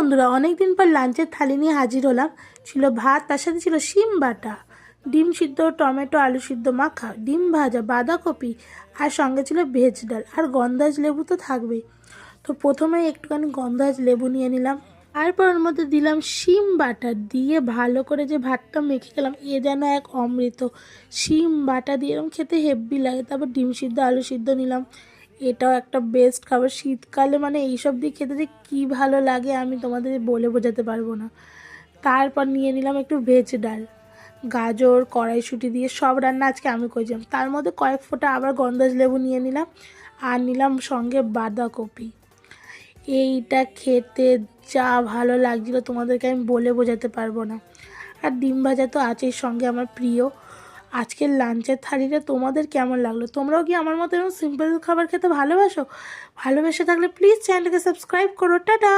বন্ধুরা, অনেক দিন পর লাঞ্চের থালি নিয়ে হাজির হলাম। ছিল ভাত, তার সাথে ছিল শিম বাটা, ডিম সিদ্ধ, টমেটো আলু সিদ্ধ মাখা, ডিম ভাজা, বাঁধাকপি, আর সঙ্গে ছিল ভেজ ডাল, আর গন্ধরাজ লেবু তো থাকবেই। তো প্রথমে একটুখানি গন্ধরাজ লেবু নিয়ে নিলাম, তারপর ওর মধ্যে দিলাম শিম বাটা, দিয়ে ভালো করে যে ভাতটা মেখে গেলাম, এ যেন এক অমৃত। শিম বাটা দিয়ে এরকম খেতে হেব্বি লাগে। তারপর ডিম সিদ্ধ আলু সিদ্ধ নিলাম, এটাও একটা বেস্ট খাবার। শীতকালে মানে এইসব দিয়ে খেতে যে কী ভালো লাগে আমি তোমাদের বলে বোঝাতে পারবো না। তারপর নিয়ে নিলাম একটু ভেজ ডাল, গাজর কড়াইশুঁটি দিয়ে সব রান্না আজকে আমি করেছিলাম। তার মধ্যে কয়েক ফোঁটা আবার গন্ধরাজ লেবু নিয়ে নিলাম, আর নিলাম সঙ্গে বাঁধাকপি। এইটা খেতে যা ভালো লাগছিলো তোমাদেরকে আমি বলে বোঝাতে পারবো না। আর ডিম ভাজা তো আছেই, সঙ্গে আমার প্রিয়। আজকের লাঞ্চের থালিটা তোমাদের কেমন লাগলো? তোমরাও কি আমার মতো এরকম সিম্পল খাবার খেতে ভালোবাসো? ভালোবেসে থাকলে প্লিজ চ্যানেলটাকে সাবস্ক্রাইব করো। টাটা।